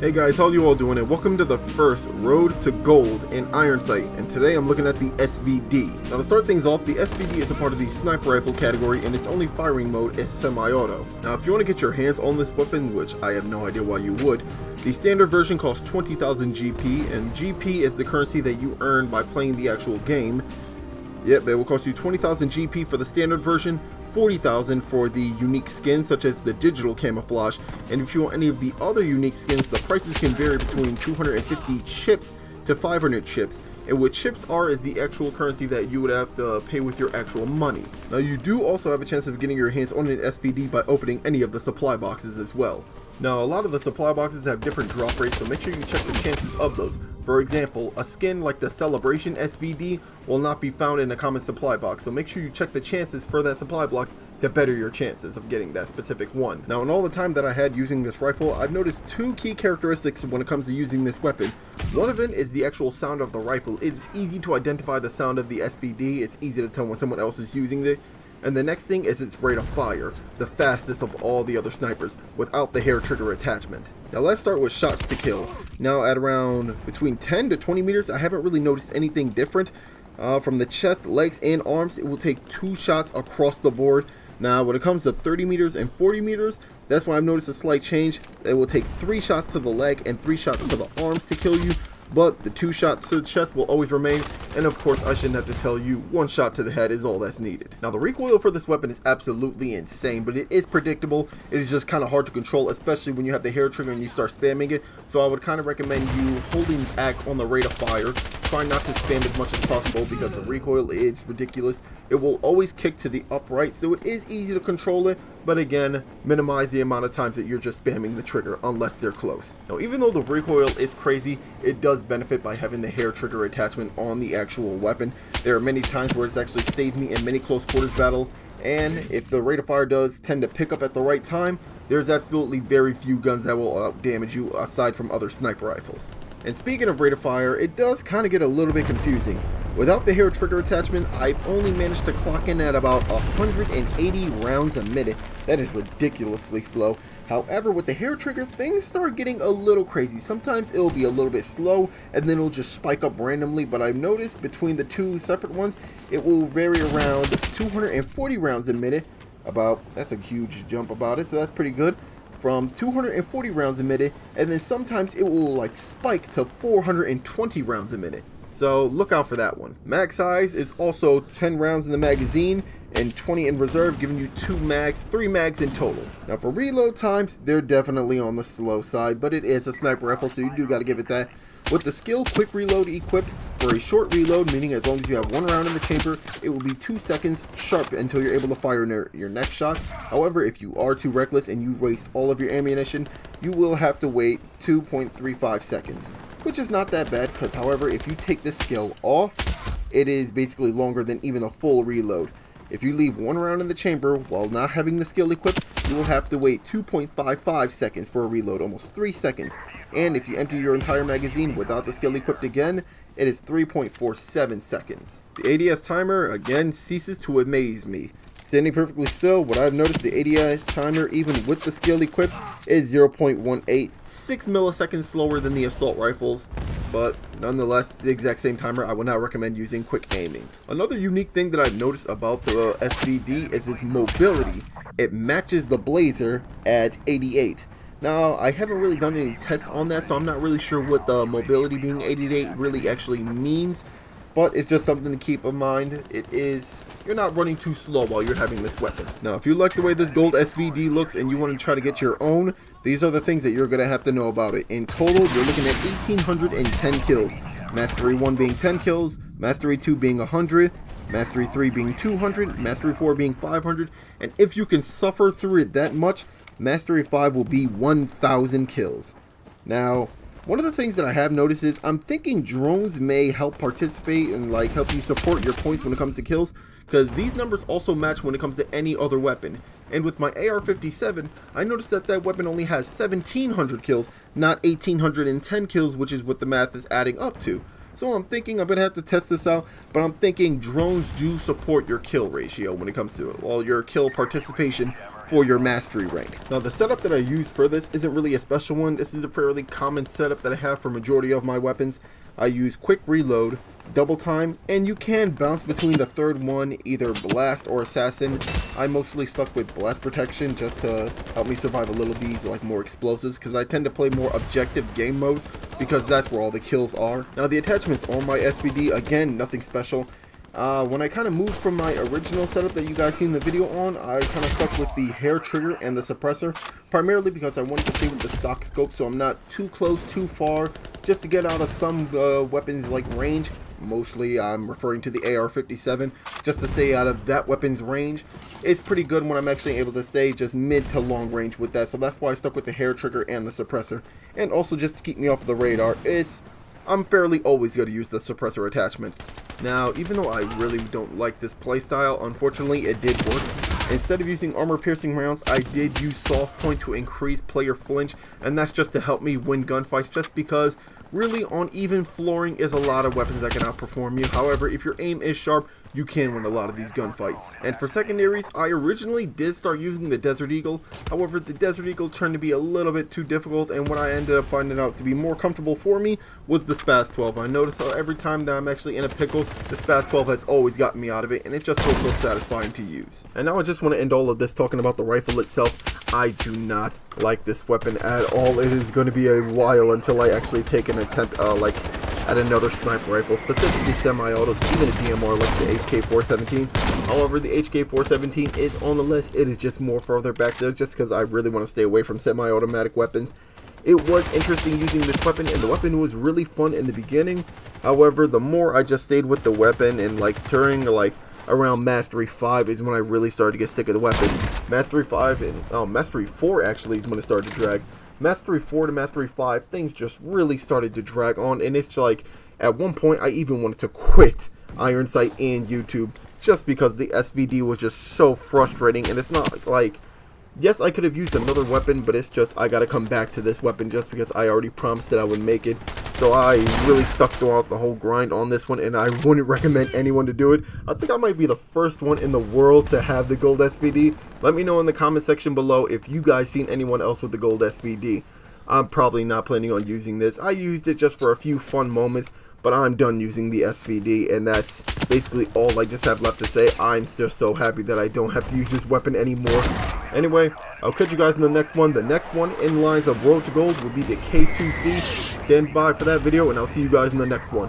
Hey guys, how you all doing? And welcome to the first Road to Gold in IronSight. And today I'm looking at the SVD. Now to start things off, the SVD is a part of the sniper rifle category and its only firing mode is semi-auto. Now if you want to get your hands on this weapon, which I have no idea why you would, the standard version costs 20,000 GP, and GP is the currency that you earn by playing the actual game. Yep, it will cost you 20,000 GP for the standard version, 40,000 for the unique skins such as the digital camouflage, and if you want any of the other unique skins, the prices can vary between 250 chips to 500 chips, and what chips are is the actual currency that you would have to pay with your actual money. Now you do also have a chance of getting your hands on an SVD by opening any of the supply boxes as well. Now a lot of the supply boxes have different drop rates, so make sure you check the chances of those. For example, a skin like the Celebration SVD will not be found in a common supply box, so make sure you check the chances for that supply box to better your chances of getting that specific one. Now in all the time that I had using this rifle, I've noticed two key characteristics when it comes to using this weapon. One of them is the actual sound of the rifle. It's easy to identify the sound of the SVD, it's easy to tell when someone else is using it. And the next thing is its rate of fire, the fastest of all the other snipers, without the hair trigger attachment. Now let's start with shots to kill. Now at around between 10 to 20 meters, I haven't really noticed anything different. From the chest, legs, and arms, it will take 2 shots across the board. Now when it comes to 30 meters and 40 meters, that's why I've noticed a slight change. It will take 3 shots to the leg and 3 shots to the arms to kill you, but the 2 shots to the chest will always remain, and of course I shouldn't have to tell you 1 shot to the head is all that's needed. Now the recoil for this weapon is absolutely insane, but it is predictable. It is just kind of hard to control, especially when you have the hair trigger and you start spamming it, so I would kind of recommend you holding back on the rate of fire. Try not to spam as much as possible because the recoil is ridiculous. It will always kick to the upright, so it is easy to control it, but again, minimize the amount of times that you're just spamming the trigger unless they're close. Now even though the recoil is crazy, it does benefit by having the hair trigger attachment on the actual weapon. There are many times where it's actually saved me in many close quarters battles, and if the rate of fire does tend to pick up at the right time, there's absolutely very few guns that will damage you aside from other sniper rifles. And speaking of rate of fire, it does kind of get a little bit confusing. Without the hair trigger attachment, I've only managed to clock in at about 180 rounds a minute. That is ridiculously slow. However, with the hair trigger, things start getting a little crazy. Sometimes it'll be a little bit slow and then it'll just spike up randomly, but I've noticed between the two separate ones, it will vary around 240 rounds a minute. That's a huge jump about it, so that's pretty good. From 240 rounds a minute, and then sometimes it will like spike to 420 rounds a minute. So look out for that one. Mag size is also 10 rounds in the magazine and 20 in reserve, giving you 3 mags in total. Now for reload times, they're definitely on the slow side, but it is a sniper rifle, so you do got to give it that. With the skill quick reload equipped, for a short reload, meaning as long as you have 1 round in the chamber, it will be 2 seconds sharp until you're able to fire your next shot. However, if you are too reckless and you waste all of your ammunition, you will have to wait 2.35 seconds, which is not that bad, because however, if you take this skill off, it is basically longer than even a full reload. If you leave 1 round in the chamber while not having the skill equipped, you will have to wait 2.55 seconds for a reload, almost 3 seconds. And if you empty your entire magazine without the skill equipped again, it is 3.47 seconds. The ADS timer again ceases to amaze me. Standing perfectly still, what I've noticed, the ADS timer, even with the skill equipped, is 0.18, 6 milliseconds slower than the assault rifles, but nonetheless, the exact same timer. I would not recommend using quick aiming. Another unique thing that I've noticed about the SVD is its mobility. It matches the Blazer at 88. Now, I haven't really done any tests on that, so I'm not really sure what the mobility being 88 really actually means, but it's just something to keep in mind. You're not running too slow while you're having this weapon. Now, if you like the way this gold SVD looks and you want to try to get your own, these are the things that you're going to have to know about it. In total, you're looking at 1,810 kills. Mastery 1 being 10 kills, Mastery 2 being 100, Mastery 3 being 200, Mastery 4 being 500, and if you can suffer through it that much, Mastery 5 will be 1,000 kills. Now, one of the things that I have noticed is I'm thinking drones may help participate and like help you support your points when it comes to kills, because these numbers also match when it comes to any other weapon. And with my AR-57, I noticed that that weapon only has 1,700 kills, not 1,810 kills, which is what the math is adding up to. So I'm thinking I'm going to have to test this out, but I'm thinking drones do support your kill ratio when it comes to it, or your kill participation for your mastery rank. Now the setup that I use for this isn't really a special one. This is a fairly common setup that I have for majority of my weapons. I use quick reload, double time, and you can bounce between the third one, either blast or assassin. I mostly stuck with blast protection just to help me survive a little of these like more explosives, because I tend to play more objective game modes because that's where all the kills are. Now the attachments on my SVD, again, nothing special. When I kind of moved from my original setup that you guys seen the video on, I kind of stuck with the hair trigger and the suppressor, primarily because I wanted to stay with the stock scope so I'm not too close, too far, just to get out of some weapons like range. Mostly I'm referring to the AR-57, just to stay out of that weapon's range. It's pretty good when I'm actually able to stay just mid to long range with that, so that's why I stuck with the hair trigger and the suppressor. And also just to keep me off of the radar, I'm fairly always going to use the suppressor attachment. Now, even though I really don't like this playstyle, unfortunately it did work. Instead of using armor-piercing rounds, I did use soft point to increase player flinch, and that's just to help me win gunfights, just because really on even flooring is a lot of weapons that can outperform you. However, if your aim is sharp, you can win a lot of these gunfights. And for secondaries, I originally did start using the Desert Eagle. However, the Desert Eagle turned to be a little bit too difficult, and what I ended up finding out to be more comfortable for me was the Spaz 12. I noticed how every time that I'm actually in a pickle, the Spaz 12 has always gotten me out of it, and it just feels so satisfying to use. And now I just want to end all of this talking about the rifle itself. I do not like this weapon at all. It is going to be a while until I actually take an attempt at another sniper rifle, specifically semi-autos, even a DMR like the HK417. However, the HK417 is on the list. It is just more further back there, just because I really want to stay away from semi-automatic weapons. It was interesting using this weapon, and the weapon was really fun in the beginning. However, the more I just stayed with the weapon, and during around Mastery 5 is when I really started to get sick of the weapon. Mastery 5 and Mastery 4 actually is when it started to drag. Mastery 4 to Mastery 5, things just really started to drag on, and it's like, at one point I even wanted to quit IronSight and YouTube, just because the SVD was just so frustrating. And it's not like, yes, I could have used another weapon, but it's just, I gotta come back to this weapon just because I already promised that I would make it. So I really stuck throughout the whole grind on this one, and I wouldn't recommend anyone to do it. I think I might be the first one in the world to have the gold SVD. Let me know in the comment section below if you guys seen anyone else with the gold SVD. I'm probably not planning on using this. I used it just for a few fun moments, but I'm done using the SVD, and that's basically all I just have left to say. I'm just so happy that I don't have to use this weapon anymore. Anyway, I'll catch you guys in the next one. The next one in lines of Road to Gold will be the K2C. Stand by for that video, and I'll see you guys in the next one.